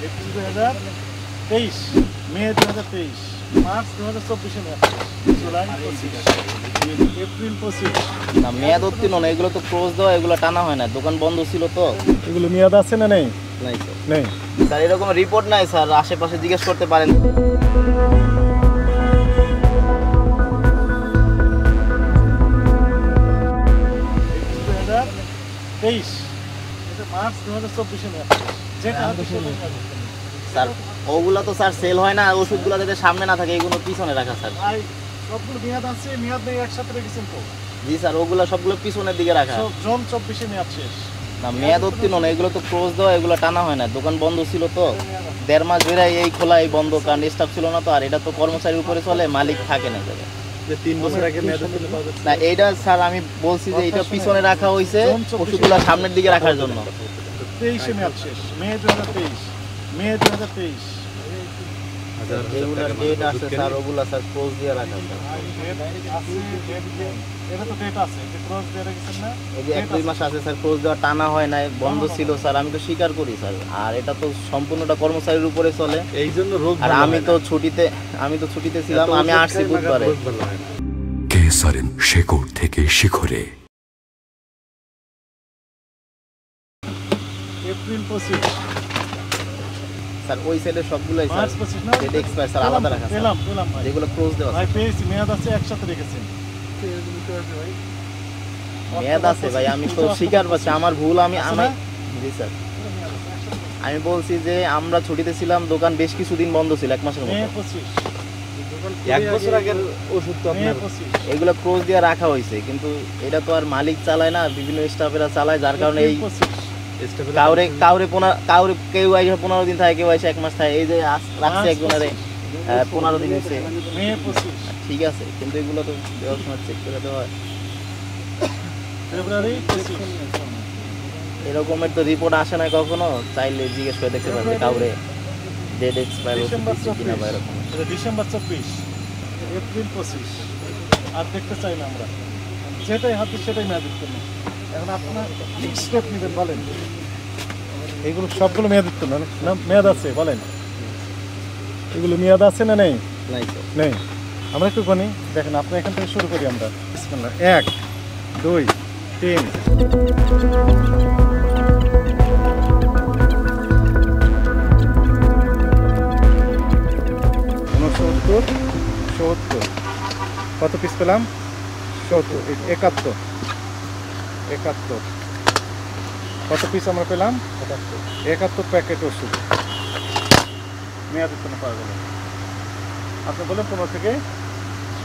April 2023, মে 2023, March 2024 মেয়াদ, July 25, April 25। না মেয়াদ উত্তীর্ণ না, এগুলো তো ক্লোজ দেওয়া, এগুলো টানা হয় না, দোকান বন্ধ ছিল তো। এগুলো মেয়াদ আছে না নেই? নাই স্যার। নেই স্যার এরকম রিপোর্ট নাই স্যার, আশেপাশে জিজ্ঞেস করতে পারেন। 2023, এটা মার্চ 2024 মেয়াদ, যেটা হাতে সেটা মেয়াদ। স্যার ওগুলো তো স্যার সেল হয় না, ওষুধগুলো যাতে সামনে না থাকে এগুলো পিছনে রাখা স্যার। ভাই সবগুলো মেয়াদ আছে, মেয়াদ নেই একসাথে রেখেছেন তো? জি স্যার, ওগুলো সবগুলো পিছনের দিকে রাখা। জুন 24 মেয়াদ শেষ। না মেয়াদ উত্তীর্ণ না, এগুলো তো ক্লোজ দেওয়া, এগুলো টানা হয় না, দোকান বন্ধ ছিল তো। 1.5 মাস ধরে এই খোলা এই বন্ধ, কারণ স্টাফ ছিল না তো। আর এটা তো কর্মচারীর উপরে চলে, মালিক থাকে না জায়গায়। 3 বছর আগে মেয়াদ উত্তীর্ণ পাওয়া যাচ্ছে না এইটা স্যার আমি বলছি যে এটা পিছনে রাখা হয়েছে ওষুধগুলো সামনের দিকে রাখার জন্য। 23 মেয়াদ শেষ, মে 2023, মে 2023। যেগুলো ডেট আছে স্যার ওগুলো স্যার ক্লোজ দিয়ে রাখা স্যার। এটা তো ডেট আছে, যে ক্লোজ দিয়ে রেখেছেন না? এই যে 1-2 মাস আছে স্যার, ক্লোজ দেওয়া টানা হয় নাই, বন্ধ ছিল স্যার, আমি তো স্বীকার করি স্যার। আর এটা তো সম্পূর্ণটা কর্মচারীর উপরে চলে, এই জন্য রোগ। আর আমি তো ছুটিতে ছিলাম, আমি আসছি বুধবারে। কেসারেন শেকড় থেকে শিখরে। এপ্রিল 25, স্যার ওই সাইডে সবগুলাই স্যার মার্চ 25 না? ডেট এক্সপায়ার স্যার, আলাদা রাখা স্যার, পেলাম ভাই। যেগুলো ক্লোজ দেওয়া ভাই পেয়েছি, মেয়াদ আছে, একসাথে রেখেছেন। মেয়াদ আছে ভাই, আমি তো স্বীকার করছি আমার ভুল। জি স্যার, আমি বলছি যে আমরা ছুটিতে ছিলাম, দোকান বেশ কিছুদিন বন্ধ ছিল, 1 মাসের মে মতো। 25, 1 বছর আগের ওষুধ তো মে আপনার 25, এগুলো ক্লোজ দিয়ে রাখা হয়েছে, কিন্তু এটা তো আর মালিক চালায় না, বিভিন্ন স্টাফেরা চালায়, যার কারণে এই কাউরে কেউ আইসে 15 দিন থাকে, কেউ আইসে 1 মাস থাকে। এই যে রাখছে একজনের 15 দিন হয়েছে, মে 25, ঠিক আছে, কিন্তু এগুলো তো দেওয়ার সময় চেক করে দেওয়া হয়। ফেব্রুয়ারি 25, এরকমের তো রিপোর্ট আসে না কখনো, চাইলে জিজ্ঞেস করে দেখতে পারবে কাউরে ডেট এক্সপায়ার ডিসেম্বর কিনা বা 24, এরকম। এটা ডিসেম্বর 24, এপ্রিল 25। আর দেখতে চাই না আমরা, যেটাই হাতে সেটাই মেয়াদ উত্তীর্ণ। এখন আপনার স্টেপ নেবেন, বলেন। এইগুলো সবগুলো মেয়াদ উত্তীর্ণ না? মেয়াদ আছে বলেন, এগুলো মেয়াদ আছে না নেই? নাই স্যার। নেই। আমরা একটু গণি, দেখেন আপনি এখান থেকে শুরু করি আমরা। 1, 2, 3, 69, 70। কত পিস পেলাম? 70, 71, 71। কত পিস আমরা পেলাম? 71 প্যাকেট ওষুধ মেয়াদ উত্তীর্ণ পাওয়া গেল। আপনি বলেন 15 থেকে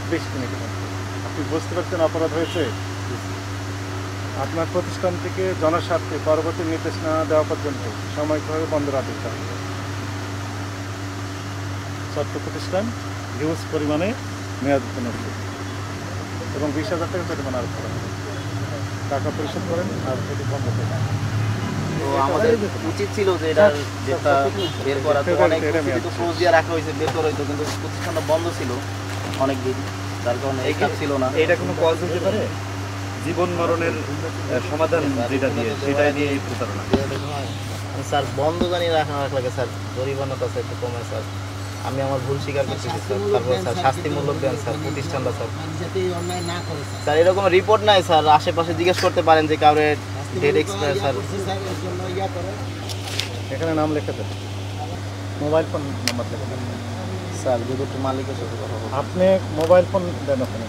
20 দিনে কিনা। আপনি বুঝতে পারছেন অপরাধ হয়েছে। আপনার প্রতিষ্ঠান থেকে জনস্বার্থে পরবর্তী নির্দেশ না দেওয়া পর্যন্ত সাময়িকভাবে বন্ধ রাখতে হবে। ছোট্ট প্রতিষ্ঠান হিউজ পরিমাণে মেয়াদ উত্তীর্ণ এবং 20,000 টাকা জরিমানা আরোপ করা হবে। টাকা পরিশোধ করেন আর যদি বন্ধ করেন। তো আমাদের উচিত ছিল যে এটা যেটা বের করা, তো অনেক তো ক্লোজ দিয়ে রাখা হয়েছে, বের করা হইতো, কিন্তু প্রতিষ্ঠানটা বন্ধ ছিল অনেক দিন, যার কারণে এই কাজ ছিল না। এটা কোনো কজ হতে পারে? জীবন মরণের সমাধান যেটা দিয়ে সেটাই দিয়ে প্রতারণা। স্যার বন্ধ জানিয়ে রাখা লাগে স্যার, জরিমানাটা স্যার একটু কমে স্যার। আমি আমার ভুল স্বীকার করতেছি স্যার। তারপর স্যার শাস্তিমূলক দেন স্যার প্রতিষ্ঠানটা স্যার। স্যার এরকম রিপোর্ট নাই স্যার, আশেপাশে জিজ্ঞেস করতে পারেন যে কাউরে ডেট এক্সপায়ার স্যার। এখানে নাম লেখা দেন, মোবাইল ফোন নাম্বার লেখা দেন। স্যার যদি একটু মালিকের সাথে কথা বলুন। আপনি মোবাইল ফোন দেন ওখানে।